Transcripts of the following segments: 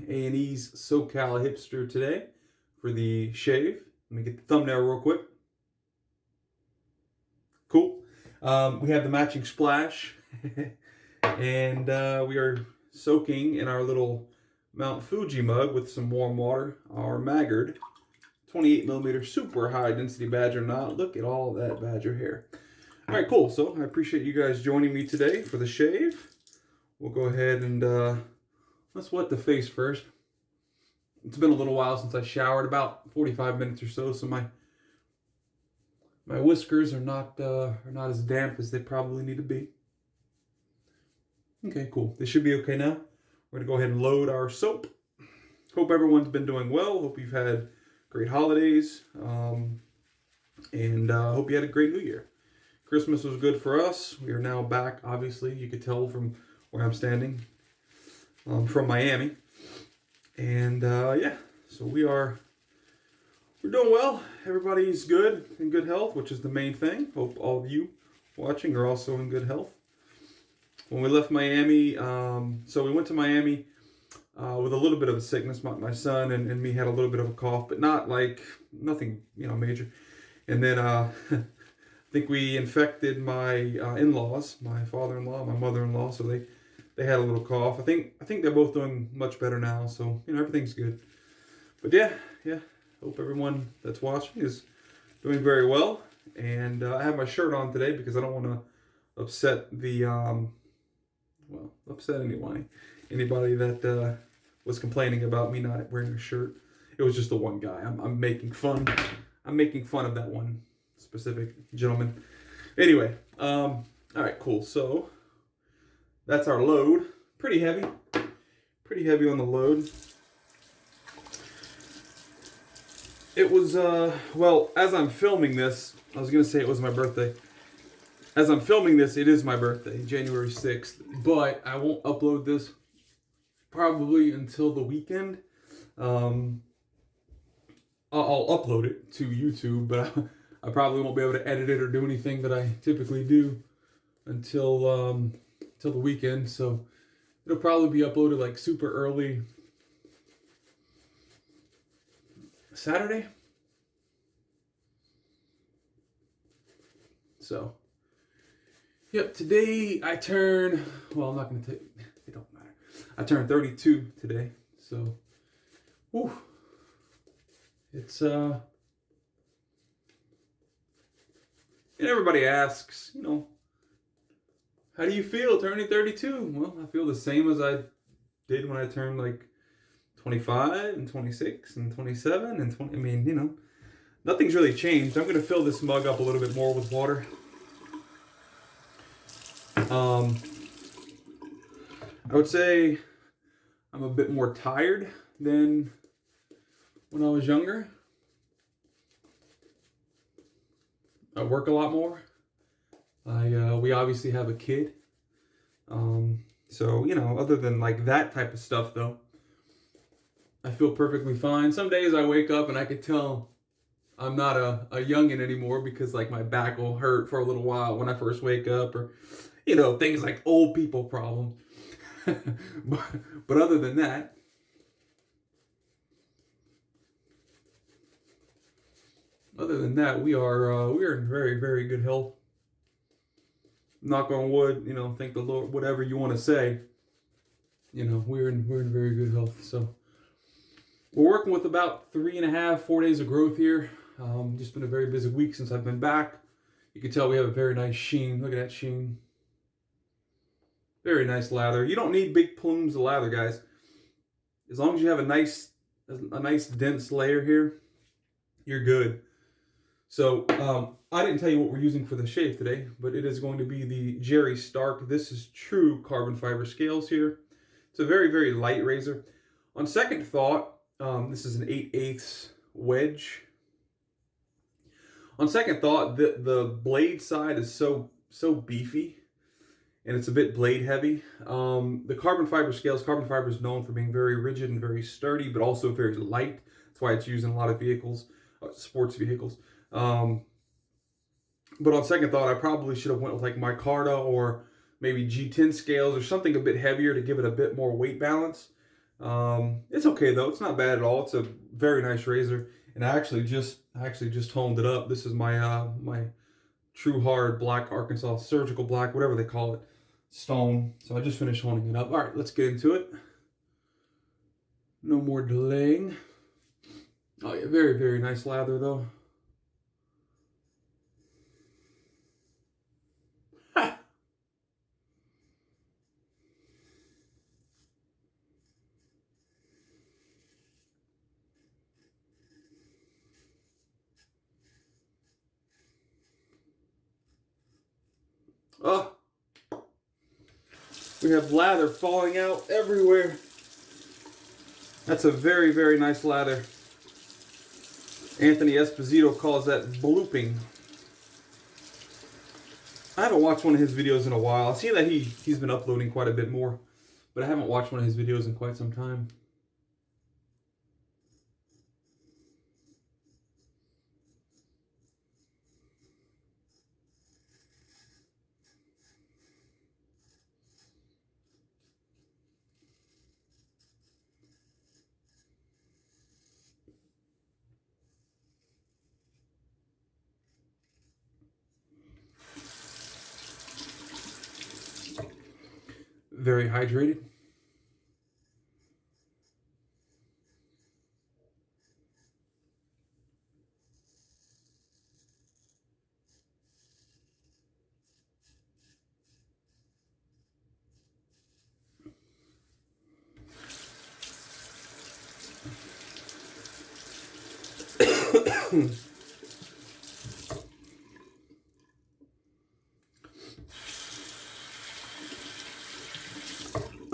using A&E's SoCal Hipster today for the shave. Let me get the thumbnail real quick. Cool. We have the matching splash and we are soaking in our little Mount Fuji mug with some warm water, our Maggard 28 millimeter super high density badger knot. Look at all that badger hair. All right, cool. So I appreciate you guys joining me today for the shave. We'll go ahead and let's wet the face first. It's been a little while since I showered, about 45 minutes or so, so my whiskers are not as damp as they probably need to be. Okay, cool. They should be okay now. We're gonna go ahead and load our soap. Hope everyone's been doing well. Hope you've had great holidays, and hope you had a great New Year. Christmas was good for us. We are now back, obviously, you could tell from where I'm standing, from Miami. And yeah, so we're doing well. Everybody's good, in good health, which is the main thing. Hope all of you watching are also in good health. When we left Miami, so we went to Miami with a little bit of a sickness. My son and me had a little bit of a cough, but nothing, major. And then I think we infected my in-laws, my father-in-law, my mother-in-law, so they had a little cough. I think they're both doing much better now, so everything's good. But yeah, hope everyone that's watching is doing very well. And I have my shirt on today because I don't want to upset the upset anybody that was complaining about me not wearing a shirt. It was just the one guy. I'm making fun. I'm making fun of that one specific gentleman. Anyway, all right, cool. So that's our load. Pretty heavy on the load. It was well, as I'm filming this, I was gonna say it was my birthday. As I'm filming this, it is my birthday, January 6th, but I won't upload this probably until the weekend. I'll upload it to YouTube, but I probably won't be able to edit it or do anything that I typically do until the weekend. So it'll probably be uploaded like super early Saturday. So yep, today I turn, well, I'm not going to take, it don't matter. I turned 32 today, so, whew, it's, and everybody asks, how do you feel turning 32? Well, I feel the same as I did when I turned like 25 and 26 and 27 and 20, nothing's really changed. I'm going to fill this mug up a little bit more with water. I would say I'm a bit more tired than when I was younger. I work a lot more. We obviously have a kid. So, other than like that type of stuff though, I feel perfectly fine. Some days I wake up and I could tell I'm not a youngin' anymore because like my back will hurt for a little while when I first wake up, or things like old people problems. but other than that, we are in very, very good health. Knock on wood, thank the Lord, whatever you want to say. We're in very good health. So we're working with about 3.5-4 days of growth here. Just been a very busy week since I've been back. You can tell we have a very nice sheen. Look at that sheen. Very nice lather. You don't need big plumes of lather, guys. As long as you have a nice dense layer here, you're good. So I didn't tell you what we're using for the shave today, but it is going to be the Jerry Stark. This is true carbon fiber scales here. It's a very, very light razor. On second thought, this is an 8/8 wedge. On second thought, the blade side is so beefy, and it's a bit blade heavy. The carbon fiber scales, carbon fiber is known for being very rigid and very sturdy, but also very light. That's why it's used in a lot of vehicles, sports vehicles. But on second thought, I probably should have went with like micarta or maybe G10 scales or something a bit heavier to give it a bit more weight balance. It's okay though. It's not bad at all. It's a very nice razor, and I actually just honed it up. This is my True Hard Black Arkansas Surgical Black, whatever they call it, stone. So I just finished honing it up. All right, let's get into it. No more delaying. Oh yeah, very, very nice lather though. Ha! Oh, we have lather falling out everywhere. That's a very, very nice lather. Anthony Esposito calls that blooping. I haven't watched one of his videos in a while. I see that he's been uploading quite a bit more, but I haven't watched one of his videos in quite some time. Very hydrated.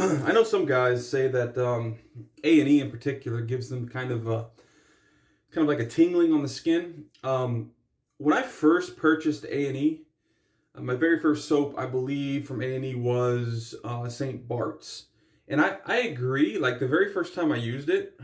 I know some guys say that A&E in particular gives them kind of like a tingling on the skin. When I first purchased A&E, my very first soap, I believe, from A&E was St. Bart's. And I agree, like the very first time I used it,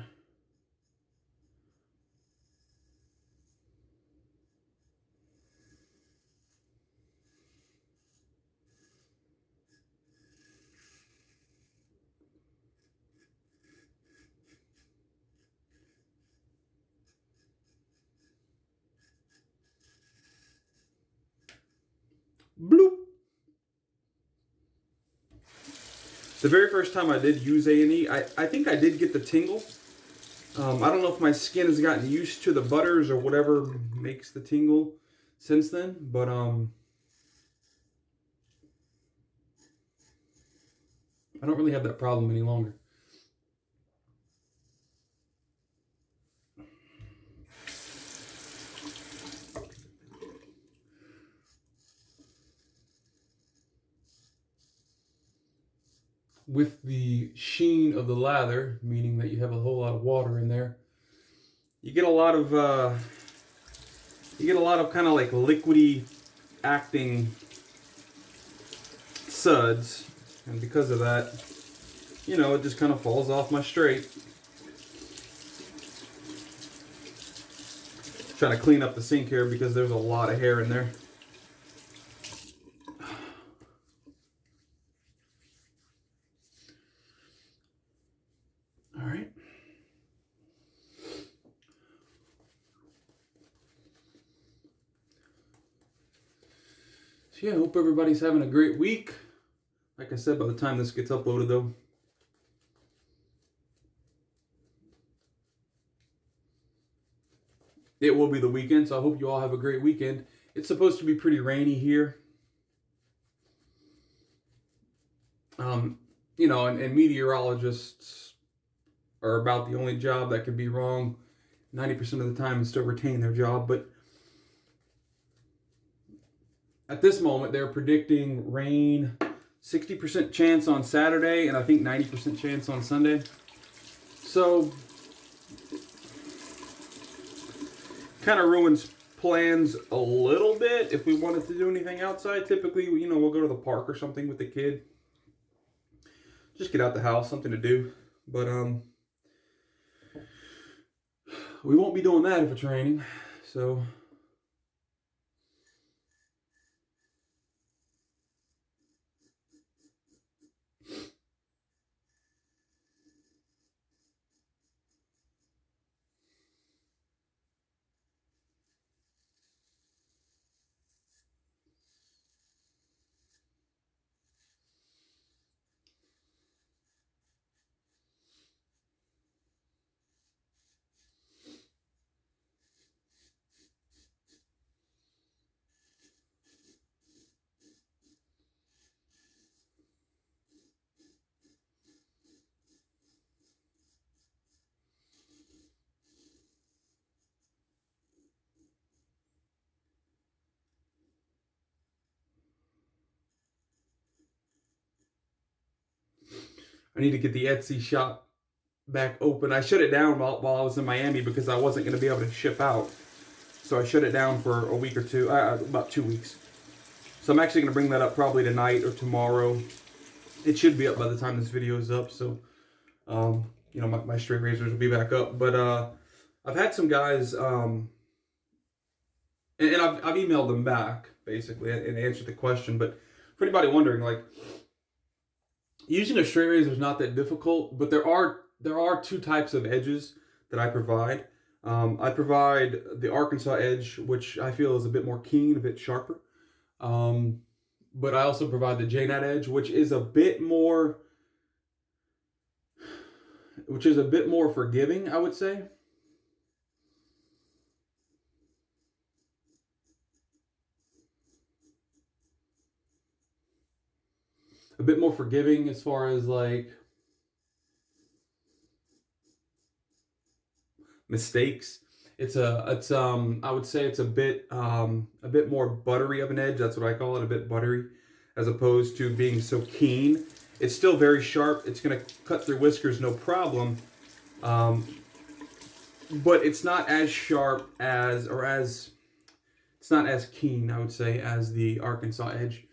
bloop. The very first time I did use A&E, I think I did get the tingle. I don't know if my skin has gotten used to the butters or whatever makes the tingle since then, but I don't really have that problem any longer. With the sheen of the lather, meaning that you have a whole lot of water in there, you get a lot of kind of like liquidy acting suds, and because of that, you know, it just kind of falls off my straight. Trying to clean up the sink here because there's a lot of hair in there. All right. So yeah, I hope everybody's having a great week. Like I said, by the time this gets uploaded though, it will be the weekend, so I hope you all have a great weekend. It's supposed to be pretty rainy here. You know, and meteorologists are about the only job that could be wrong 90% of the time and still retain their job. But at this moment, they're predicting rain, 60% chance on Saturday, and I think 90% chance on Sunday. So, kind of ruins plans a little bit if we wanted to do anything outside. Typically, you know, we'll go to the park or something with the kid. Just get out the house, something to do. But we won't be doing that if it's raining. So I need to get the Etsy shop back open. I shut it down while I was in Miami because I wasn't going to be able to ship out. So I shut it down for a week or two, about 2 weeks. So I'm actually going to bring that up probably tonight or tomorrow. It should be up by the time this video is up. So, you know, my straight razors will be back up. But I've had some guys, and I've emailed them back, basically, and answered the question. But for anybody wondering, like, using a straight razor is not that difficult, but there are two types of edges that I provide. I provide the Arkansas edge, which I feel is a bit more keen, a bit sharper. But I also provide the JNAT edge, which is a bit more forgiving, I would say. A bit more forgiving as far as like mistakes. I would say it's a bit more buttery of an edge. That's what I call it, a bit buttery, as opposed to being so keen. It's still very sharp. It's gonna cut through whiskers, no problem. But it's not as sharp it's not as keen, I would say, as the Arkansas edge.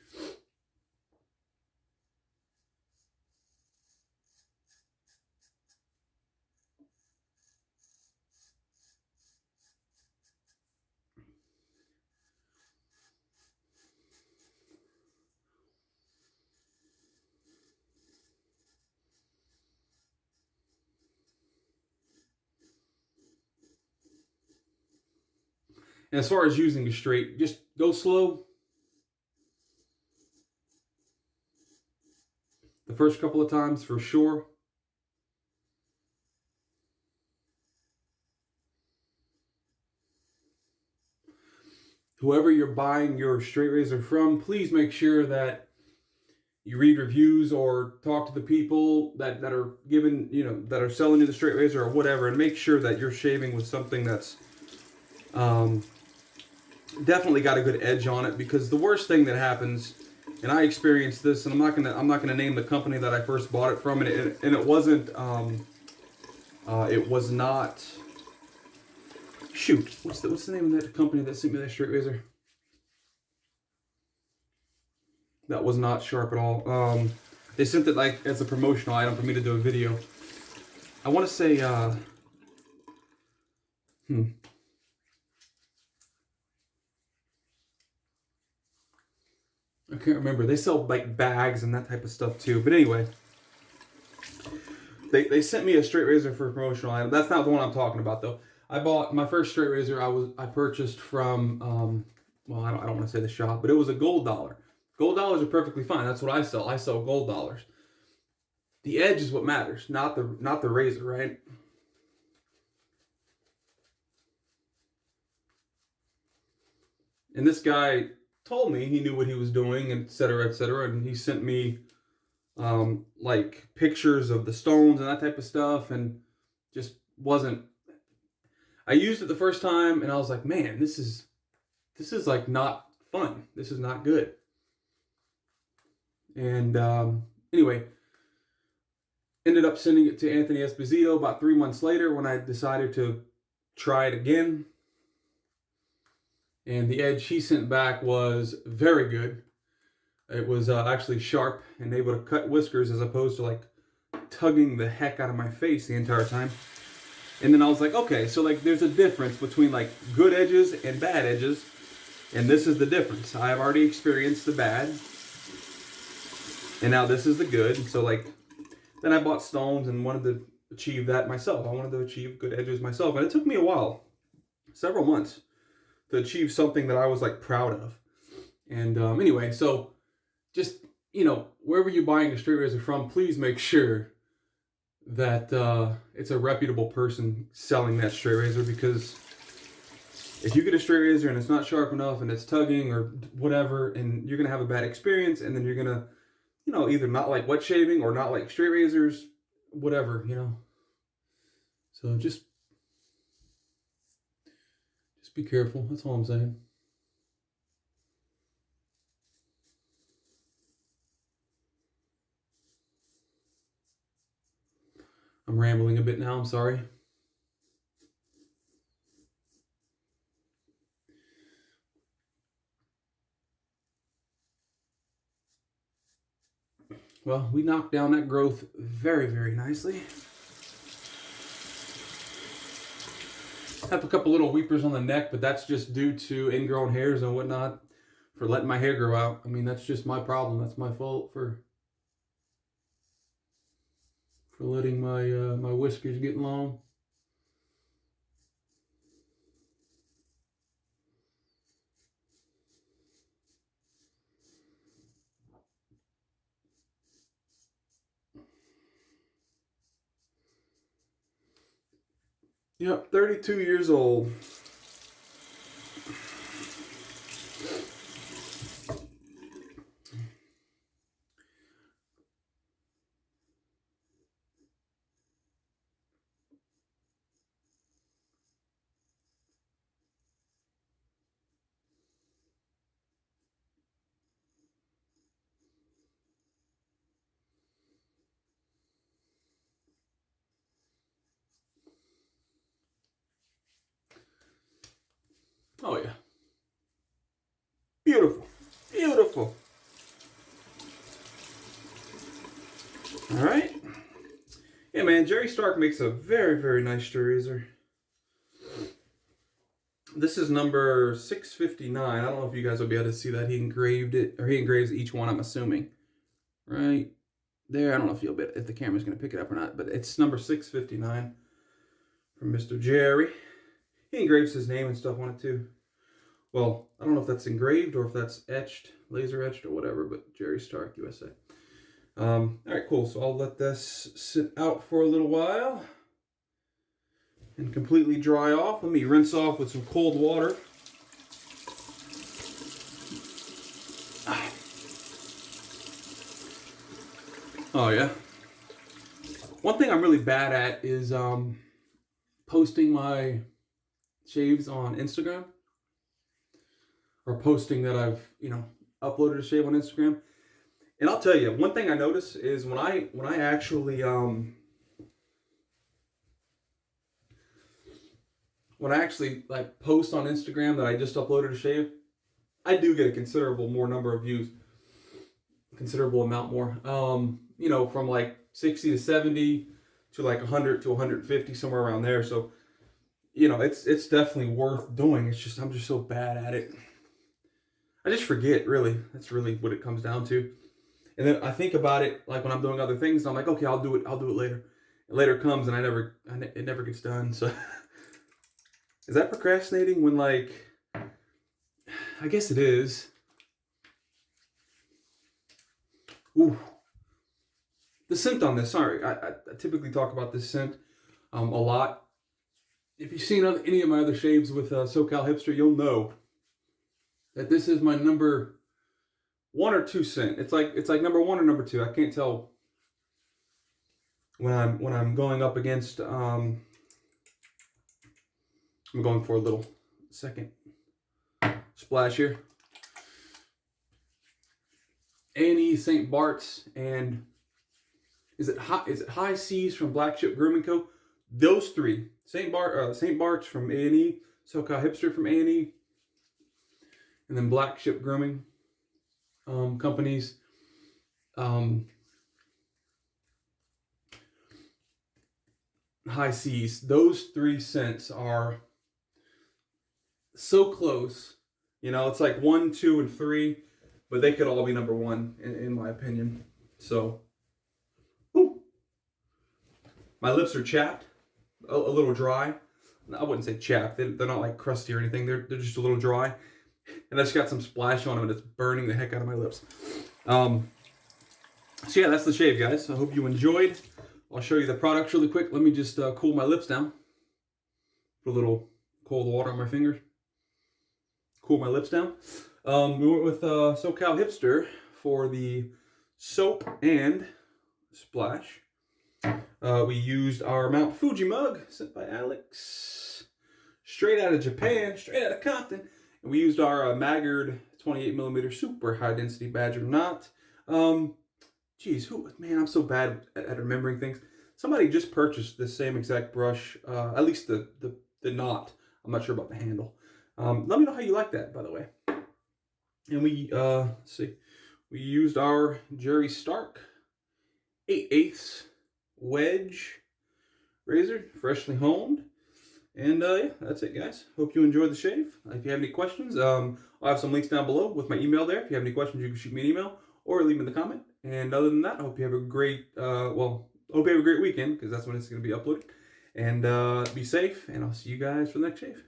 And as far as using a straight, just go slow. The first couple of times for sure. Whoever you're buying your straight razor from, please make sure that you read reviews or talk to the people that are giving, you know, that are selling you the straight razor or whatever, and make sure that you're shaving with something that's definitely got a good edge on it. Because the worst thing that happens, and I experienced this, and I'm not gonna name the company that I first bought it from, and it wasn't it was not, shoot, what's the name of that company that sent me that straight razor? That was not sharp at all. They sent it like as a promotional item for me to do a video. I want to say I can't remember. They sell like bags and that type of stuff too. But anyway, they sent me a straight razor for a promotional item. That's not the one I'm talking about though. I bought my first straight razor. I purchased from well, I don't want to say the shop, but it was a gold dollar. Gold dollars are perfectly fine. That's what I sell. I sell gold dollars. The edge is what matters, not the razor, right? And this guy told me he knew what he was doing, et cetera, and he sent me like pictures of the stones and that type of stuff, and just wasn't. I used it the first time, and I was like, man, this is like not fun. This is not good. And anyway, ended up sending it to Anthony Esposito about 3 months later when I decided to try it again. And the edge he sent back was very good. It was actually sharp and able to cut whiskers as opposed to like tugging the heck out of my face the entire time. And then I was like, okay, so like there's a difference between like good edges and bad edges. And this is the difference. I have already experienced the bad. And now this is the good. So like, then I bought stones and wanted to achieve that myself. I wanted to achieve good edges myself. And it took me a while, several months, to achieve something that I was like proud of. And anyway, so just, you know, wherever you're buying a straight razor from, please make sure that it's a reputable person selling that straight razor, because if you get a straight razor and it's not sharp enough and it's tugging or whatever, and you're going to have a bad experience, and then you're going to, you know, either not like wet shaving or not like straight razors, whatever, you know. So just be careful. That's all I'm saying. I'm rambling a bit now, I'm sorry. Well, we knocked down that growth very, very nicely. Have a couple little weepers on the neck, but that's just due to ingrown hairs and whatnot for letting my hair grow out. I mean, that's just my problem. That's my fault for letting my my whiskers get long. Yep, 32 years old. Oh yeah. Beautiful. Beautiful. All right. Yeah, man, Jerry Stark makes a very, very nice stir razor. This is number 659. I don't know if you guys will be able to see that. He engraved it, or he engraves each one, I'm assuming. Right there. I don't know if you'll be, if the camera's going to pick it up or not, but it's number 659 from Mr. Jerry. He engraves his name and stuff on it too. Well, I don't know if that's engraved or if that's etched, laser etched or whatever, but Jerry Stark, USA. All right, cool. So I'll let this sit out for a little while and completely dry off. Let me rinse off with some cold water. Oh yeah. One thing I'm really bad at is posting my shaves on Instagram, or posting that I've, uploaded a shave on Instagram. And I'll tell you, one thing I notice is when I actually like post on Instagram that I just uploaded a shave, I do get a considerable more number of views, considerable amount more. From like 60 to 70 to like 100 to 150, somewhere around there. So, it's definitely worth doing. It's just I'm just so bad at it. I just forget, really. That's really what it comes down to. And then I think about it like when I'm doing other things, and I'm like, okay, I'll do it later. And later comes and it never gets done. So is that procrastinating when, like, I guess it is. Ooh. The scent on this, sorry, I typically talk about this scent a lot. If you've seen any of my other shaves with SoCal Hipster, you'll know that this is my number 1 or 2 scent. It's like number 1 or number 2. I can't tell when I'm going up against. I'm going for a little second splash here. Annie, St. Bart's, and is it High Seas from Black Ship Grooming Co. Those 3, St. Bart's from A&E, SoCal Hipster from A&E, and then Black Ship Grooming companies. High Seas. Those 3 scents are so close. It's like 1, 2, and 3, but they could all be number 1 in my opinion. So, whew. My lips are chapped, a little dry. I wouldn't say chapped. They're not like crusty or anything. They're just a little dry. And I just got some splash on them, and it's burning the heck out of my lips. So yeah, that's the shave, guys. I hope you enjoyed. I'll show you the products really quick. Let me just cool my lips down. Put a little cold water on my fingers. Cool my lips down. We went with SoCal Hipster for the soap and splash. We used our Mount Fuji mug sent by Alex, straight out of Japan, straight out of Compton. And we used our Maggard 28mm super high density badger knot. Man, I'm so bad at remembering things. somebody just purchased the same exact brush, at least the knot. I'm not sure about the handle. Let me know how you like that, by the way. And we, let's see, we used our Jerry Stark 8/8 wedge razor, freshly honed. And yeah, that's it, guys. Hope you enjoyed the shave. If you have any questions, I'll have some links down below with my email there. If you have any questions, you can shoot me an email or leave them in the comment. And other than that, I hope you have a great, hope you have a great weekend, because that's when it's going to be uploaded. And be safe, and I'll see you guys for the next shave.